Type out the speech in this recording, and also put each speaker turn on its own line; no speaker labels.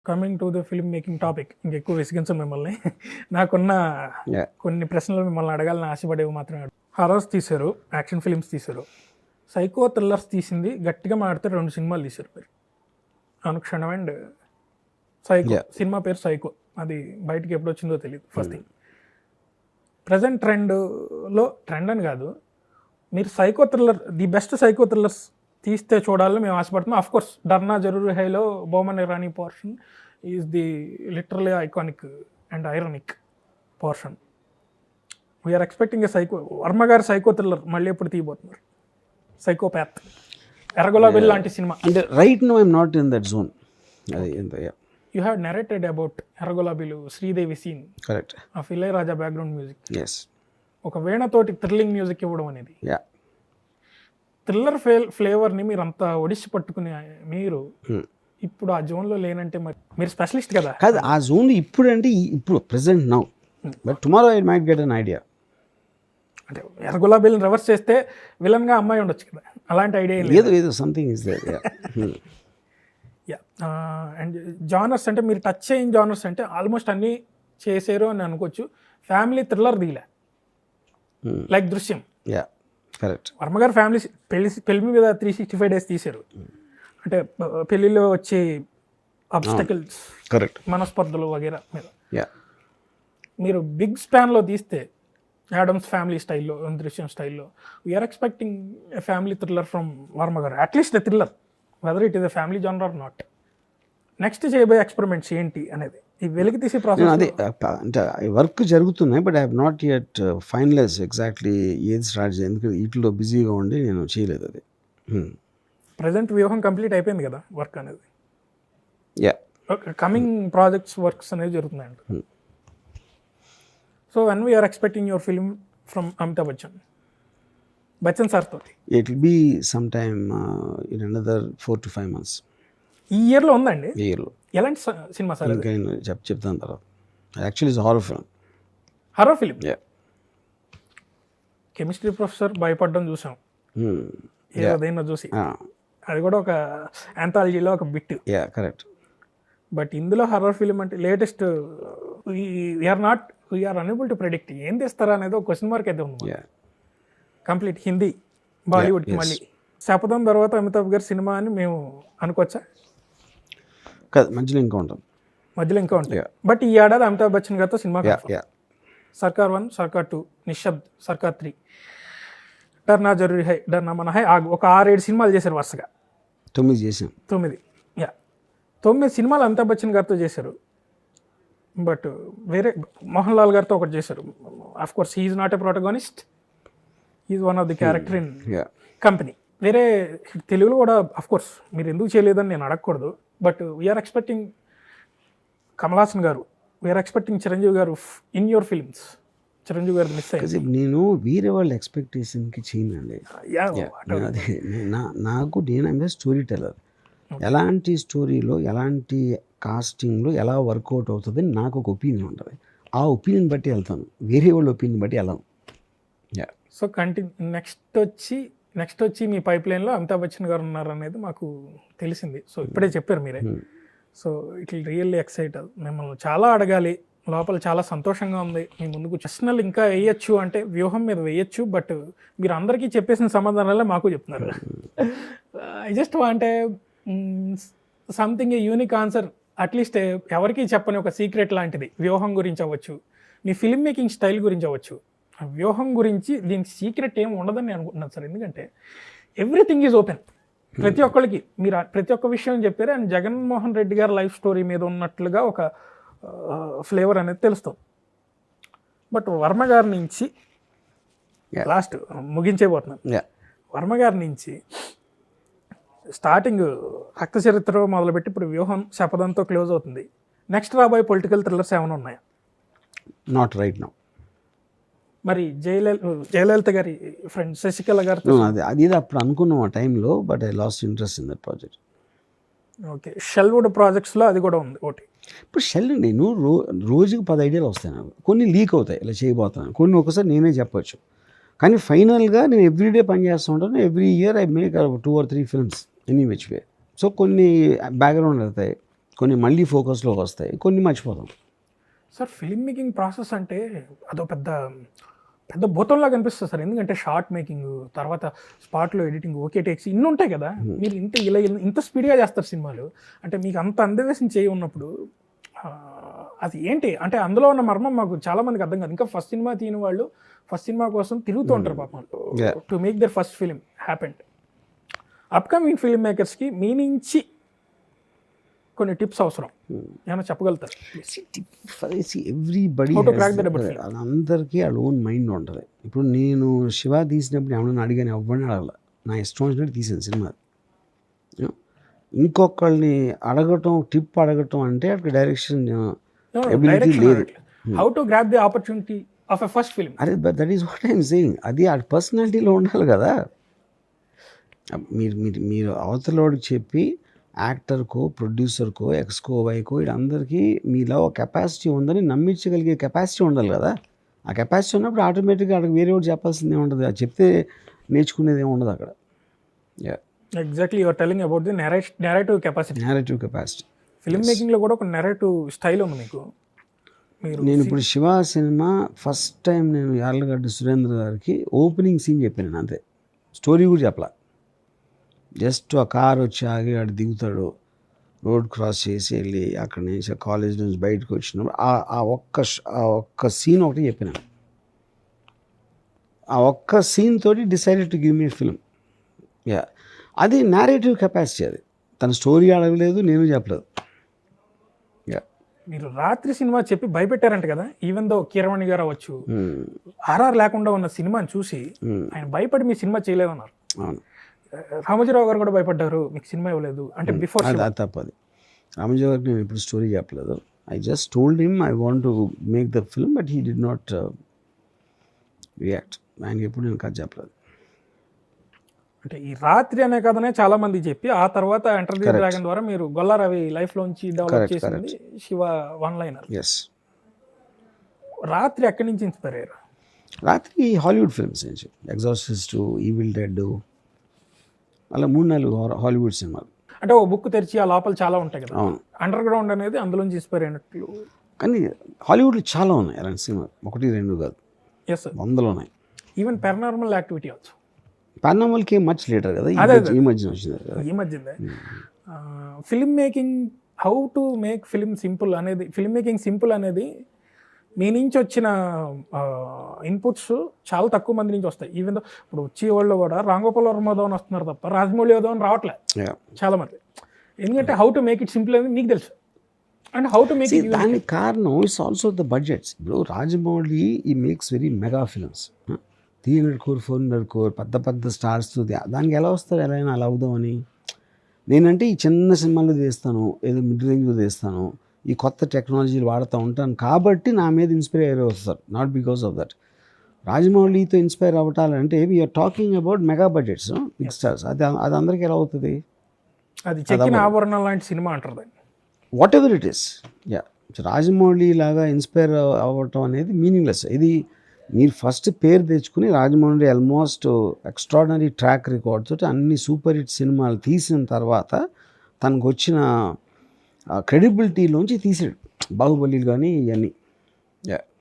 Coming to the film making topic ఇంకెక్కువ విసిగించం మిమ్మల్ని. నాకున్న కొన్ని ప్రశ్నలు మిమ్మల్ని అడగాలని ఆశపడేవి మాత్రమే. హారర్స్ తీశారు, యాక్షన్ ఫిల్మ్స్ తీశారు, సైకో థ్రిల్లర్స్ తీసింది గట్టిగా మాడితే 2 సినిమాలు తీశారు మీరు. అనుక్షణం అండ్ సైకో. సినిమా పేరు సైకో, అది బయటికి ఎప్పుడు వచ్చిందో తెలియదు. ఫస్ట్ థింగ్, ప్రజెంట్ ట్రెండ్ అని కాదు, మీరు psycho thriller, the best psycho thrillers తీస్తే చూడాలని మేము ఆశపడుతున్నాం. ఆఫ్ కోర్స్ డర్నా జరూర్ హైలో Boman Irani portion is the literally iconic and ironic portion. We're expecting a psycho. Varma గారు సైకో థ్రిల్లర్ మళ్ళీ ఎప్పుడు తీయబోతున్నారు? సైకోపాత్, ఎర్రగులాబిల్ లాంటి సినిమా.
అంటే right no I'm not in that zone. అది ఎంత
you have narrated about Erragulabilu, Sridevi scene,
correct,
of Ilaiyaraaja background music,
yes,
ఒక వేణతోటి థ్రిల్లింగ్ మ్యూజిక్ ఇవ్వడం అనేది, థ్రిల్లర్ ఫ్లేవర్ని మీరు అంతా ఒడిసి పట్టుకుని మీరు ఇప్పుడు ఆ జోన్లో లేనంటే మరి మీరు స్పెషలిస్ట్ కదా.
కాదు, ఆ జోన్ ఇప్పుడు అంటే ఇప్పుడు present now, but tomorrow I might get an idea.
అంటే ఎర్రగులాబీలను రివర్స్ చేస్తే విలన్గా అమ్మాయి ఉండొచ్చు కదా, అలాంటి ఐడియా లేదు.
ఏదో something is there.
Yeah. And genres అంటే మీరు టచ్ అయిన జానర్స్ అంటే ఆల్మోస్ట్ అన్నీ చేశారు అని అనుకోవచ్చు. ఫ్యామిలీ థ్రిల్లర్ దీలే, like Drishyam.
Yeah, correct.
Varma garu family పెళ్లి మీద 365 days తీశారు. అంటే పెళ్లిలో వచ్చే ఆబ్స్టకల్స్,
కరెక్ట్,
మనస్పర్ధలు వగేరా మీద.
యా,
మీరు బిగ్ స్పాన్లో తీస్తే యాడమ్స్ ఫ్యామిలీ స్టైల్లో, దృశ్యం స్టైల్లో, we're expecting a family thriller from Varma garu, at least a thriller, whether it is a family genre or not. Next చేయబోయే ఎక్స్పెరిమెంట్స్ ఏంటి అనేది ఈ వెలికి తీసే ప్రాసెస్.
అదే అంటే వర్క్ జరుగుతున్నాయి, but I have not yet finalize exactly ఏది స్టార్ట్ చేయాలి, ఎందుకంటే వీటిలో బిజీగా ఉండి నేను చేయలేదు అది.
ప్రజెంట్ వ్యూహం కంప్లీట్ అయిపోయింది కదా వర్క్ అనేది.
యా,
కమింగ్ ప్రాజెక్ట్స్ వర్క్స్ అనేవి జరుగుతున్నాయండి. So when we're expecting your film from Amitabh Bachchan sir తోటి?
It will be some time in another 4 to 5 months.
ఈ ఇయర్లో ఉందండి?
ఈ ఇయర్లో.
ఎలాంటి సినిమా సార్?
ఇంకా నేను చెప్తాను తర్వాత. Actually it's horror film.
Horror film?
Yeah.
Chemistry professor భయపడడం చూసాం ఏదైనా చూసి, అది కూడా ఒక యాంథాలజీలో ఒక బిట్.
Yeah, correct.
బట్ ఇందులో హర్రర్ ఫిల్మ్ అంటే latest we're unable to predict ఏం తెస్తారా అనేది ఒక క్వశ్చన్ మార్క్ అయితే ఉంది. కంప్లీట్ హిందీ బాలీవుడ్ మళ్ళీ శపథం తర్వాత అమితాబ్ గారి సినిమా అని మేము అనుకోవచ్చా?
కాదు, మధ్యలో ఇంకా ఉంటాం.
మధ్యలో ఇంకా ఉంటాయి. బట్ ఈ ఏడాది అమితాబ్ బచ్చన్ గారితో సినిమా సర్కార్ 1, సర్కార్ 2, నిశ్శబ్ద్, సర్కార్ 3, డర్నా జరూరీ హై, డర్నా మన హై, ఒక 6-7 సినిమాలు చేశారు వరుసగా.
9 చేసాం.
9 సినిమాలు అమితాబ్ బచ్చన్ గారితో చేశారు. బట్ వేరే మోహన్ లాల్ గారితో ఒకటి చేశారు. Of course he's not a protagonist, he's one of the character in Company. వేరే తెలుగులో కూడా ఆఫ్ కోర్స్ మీరు ఎందుకు చేయలేదని నేను అడగకూడదు. But we're expecting Kamal Haasan గారు, వీఆర్ ఎక్స్పెక్టింగ్ చిరంజీవి గారు ఇన్ యువర్ ఫిల్మ్స్. చిరంజీవి గారు మిస్ అయ్యింది.
నేను వేరే వాళ్ళ ఎక్స్పెక్టేషన్కి చేయనండి. నాకు నేను స్టోరీ టెల్లర్. ఎలాంటి స్టోరీలో, ఎలాంటి కాస్టింగ్లో ఎలా వర్కౌట్ అవుతుంది నాకు ఒక ఒపీనియన్ ఉంటుంది. ఆ ఒపీనియన్ బట్టి వెళ్తాను, వేరే వాళ్ళ ఒపీనియన్ బట్టి వెళ్ళాను.
సో నెక్స్ట్ వచ్చి మీ పైప్ లైన్లో అమితాబ్ బచ్చన్ గారు ఉన్నారు అనేది మాకు తెలిసింది. సో ఇప్పుడే చెప్పారు మీరే. So it will really excite. మిమ్మల్ని చాలా అడగాలి, లోపల చాలా సంతోషంగా ఉంది. మీ ముందుకు ప్రశ్నలు ఇంకా వేయచ్చు అంటే వ్యూహం మీద వేయచ్చు, బట్ మీరు అందరికీ చెప్పేసిన సమాధానాలే మాకు చెప్తున్నారు. I just want something a unique answer, at least ఎవరికి చెప్పని ఒక సీక్రెట్ లాంటిది. వ్యూహం గురించి అవ్వచ్చు, మీ ఫిల్మ్ మేకింగ్ స్టైల్ గురించి అవ్వచ్చు. వ్యూహం గురించి దీనికి సీక్రెట్ ఏమి ఉండదని నేను అనుకుంటున్నాను సార్. ఎందుకంటే ఎవ్రీథింగ్ ఈజ్ ఓపెన్. ప్రతి ఒక్కరికి మీరు ప్రతి ఒక్క విషయం చెప్పారు. అండ్ జగన్మోహన్ రెడ్డి గారి లైఫ్ స్టోరీ మీద ఉన్నట్లుగా ఒక ఫ్లేవర్ అనేది తెలుస్తుంది. బట్ వర్మ గారి నుంచి లాస్ట్ ముగించేపోతున్నాను. వర్మ గారి నుంచి స్టార్టింగ్ రక్త చరిత్ర మొదలుపెట్టి ఇప్పుడు వ్యూహం శపథంతో క్లోజ్ అవుతుంది. నెక్స్ట్ రాబోయే పొలిటికల్ థ్రిల్లర్స్ ఏమైనా ఉన్నాయా?
Not right now.
మరి జయలలిత గారి ఫ్రెండ్ శశికళ గారితో
అది అప్పుడు అనుకున్నాం ఆ టైంలో, but I lost interest in that project.
Okay, shelved ప్రాజెక్ట్స్లో అది కూడా ఉంది ఒకటి.
ఇప్పుడు షెల్ నేను రోజుకి 10 ఐడియాలు వస్తాయి నాకు. కొన్ని లీక్ అవుతాయి, ఇలా చేయబోతున్నాను. కొన్ని ఒకసారి నేనే చెప్పొచ్చు, కానీ ఫైనల్గా నేను ఎవ్రీడే పని చేస్తూ ఉంటాను. Every year I make 2 or 3 films any which way. So కొన్ని బ్యాక్గ్రౌండ్ అవుతాయి, కొన్ని మళ్ళీ ఫోకస్లోకి వస్తాయి, కొన్ని మర్చిపోతాం.
సార్ ఫిల్మ్ మేకింగ్ ప్రాసెస్ అంటే అదో పెద్ద పెద్ద భూతంలా కనిపిస్తుంది సార్. ఎందుకంటే షార్ట్ మేకింగ్, తర్వాత స్పాట్లో ఎడిటింగ్, ఓకే టేక్స్ ఇన్ని ఉంటాయి కదా. మీరు ఇంత స్పీడ్గా చేస్తారు సినిమాలు. అంటే మీకు అంత అందవేసిన చేయి ఉన్నప్పుడు అది ఏంటి అంటే అందులో ఉన్న మర్మం మాకు చాలా మందికి అర్థం కాదు. ఇంకా ఫస్ట్ సినిమా తీయని వాళ్ళు ఫస్ట్ సినిమా కోసం తిరుగుతూ ఉంటారు పాపం to make their first film happened. Upcoming film మేకర్స్కి మీ నుంచి కొన్ని టిప్స్ అవసరం, ఏమైనా చెప్పగలుగుతారు?
ఎవ్రీబడి అందరికీ వాళ్ళ ఓన్ మైండ్ ఉంటుంది. ఇప్పుడు నేను శివ తీసినప్పుడు ఏమన్నా అడిగాను, ఎవరిని అడగల, నా ఇష్టం వచ్చినట్టు తీసాను సినిమా. ఇంకొకళ్ళని అడగటం, టిప్ అడగటం అంటే అక్కడ డైరెక్షన్ ఎబిలిటీ లేదు.
How to grab the opportunity of a first film,
అదే that is what I'm saying. అది ఆ పర్సనాలిటీలో ఉండాలి కదా. మీరు అవతలోడికి చెప్పి యాక్టర్కో, ప్రొడ్యూసర్కో, ఎక్స్కో, వైకో వీళ్ళందరికీ మీలో ఒక కెపాసిటీ ఉందని నమ్మించగలిగే కెపాసిటీ ఉండాలి కదా. ఆ కెపాసిటీ ఉన్నప్పుడు ఆటోమేటిక్గా అక్కడ వేరే ఒకటి చెప్పాల్సిందే ఉంటుంది. అది చెప్తే నేర్చుకునేది ఏమి ఉండదు అక్కడ.
Exactly your telling about the narrative capacity. Film మేకింగ్లో కూడా ఒక నెరేటివ్ స్టైల్ ఉంది మీకు.
నేను ఇప్పుడు శివ సినిమా ఫస్ట్ టైం నేను యార్లగడ్డ సురేంద్ర గారికి ఓపెనింగ్ సీన్ చెప్పాను, అంతే. స్టోరీ కూడా చెప్పలా. జస్ట్ ఆ కార్ వచ్చి ఆగి ఆడు దిగుతాడు, రోడ్ క్రాస్ చేసి వెళ్ళి అక్కడి నుంచి కాలేజ్ నుంచి బయటకు వచ్చినప్పుడు ఆ ఒక్క సీన్ ఒకటి చెప్పినాను. ఆ ఒక్క సీన్ తోటి decided to give me film. అది నేరేటివ్ కెపాసిటీ. అది తన స్టోరీ అడగలేదు, నేను చెప్పలేదు.
మీరు రాత్రి సినిమా చెప్పి భయపెట్టారంట కదా. ఈవెన్ దో కీరవాణి గారు అవ్వచ్చు, ఆర్ఆర్ లేకుండా ఉన్న సినిమాని చూసి ఆయన భయపడి మీ సినిమా చేయలేదన్నారు.
అవును,
రామోజీరావు గారు కూడా భయపడ్డారు, మీకు సినిమా ఇవ్వలేదు అంటే. బిఫోర్
అది తప్పది. రామోజీ గారికి నేను ఇప్పుడు స్టోరీ చెప్పలేదు. I just told him I want to make the film, but he did not react. ఆయనకి ఎప్పుడు నేను కథ చెప్పలేదు.
అంటే ఈ రాత్రి అనే కథనే చాలా మంది చెప్పి ఆ తర్వాత ఎంటర్ ది డ్రాగన్ ద్వారా మీరు గొల్లారవి లైఫ్ లోంచి డెవలప్ చేసింది శివ వన్ లైనర్. రాత్రి ఎక్కడి నుంచి ఇన్స్పైర్ అయ్యారు?
రాత్రి హాలీవుడ్ ఫిల్మ్స్ నుంచి, ఎగ్జార్సిస్ట్, ఈవిల్ డెడ్, అలా 3-4 హాలీవుడ్ సినిమాలు.
అంటే ఓ బుక్ తెరిచి ఆ లోపల చాలా ఉంటాయి కదా. అండర్ గ్రౌండ్ అనేది అందులోంచి ఇన్స్పైర్ అయినట్లు.
కానీ హాలీవుడ్లో చాలా ఉన్నాయి అలాంటి సినిమాలు, 1-2 కాదు, వందలు ఉన్నాయి.
Even paranormal activity also.
పారానార్మల్కి మచ్ లేటర్ కదా, ఈ మధ్యన వచ్చింది.
ఈ మధ్యనే film making, how to make film simple అనేది, ఫిల్మ్ మేకింగ్ సింపుల్ అనేది మీ నుంచి వచ్చిన ఇన్పుట్స్ చాలా తక్కువ మంది నుంచి వస్తాయి. ఈవెన్ ఇప్పుడు వచ్చే వాళ్ళు కూడా రాంగోపాల్ వర్మ అని వస్తున్నారు తప్ప రాజమౌళి అని రావట్లేదు చాలా మంది. ఎందుకంటే how to make it simple అనేది మీకు తెలుసు. And how to make it,
దానికి కారణం ఇట్స్ ఆల్సో ద బడ్జెట్స్. ఇప్పుడు రాజమౌళి ఈ makes very mega films, 300 crore 400 crore పెద్ద స్టార్స్తో. దానికి ఎలా వస్తారు, ఎలా అయినా అలా అవుదామని. నేనంటే ఈ చిన్న సినిమాలు తీస్తాను, ఏదో మిడ్ రేంజ్లో తీస్తాను, ఈ కొత్త టెక్నాలజీలు వాడుతూ ఉంటాను కాబట్టి నా మీద ఇన్స్పైర్ అయ్యే వస్తారు, నాట్ బికాస్ ఆఫ్ దట్. రాజమౌళితో ఇన్స్పైర్ అవ్వటాలంటే we're talking about mega budgets, big stars. అది అందరికీ ఎలా అవుతుంది?
అది చెక్కిన ఆభరణం లాంటి సినిమా అంటారు దాన్ని.
What ever it is. Rajamouli లాగా ఇన్స్పైర్ అవ్వటం అనేది మీనింగ్లెస్. ఇది మీరు ఫస్ట్ పేరు తెచ్చుకుని, Rajamouli almost extraordinary track record తోటి అన్ని సూపర్ హిట్ సినిమాలు తీసిన తర్వాత తనకు వచ్చిన క్రెడిబిలిటీలోంచి తీసాడు బాహుబలి కానీ ఇవన్నీ.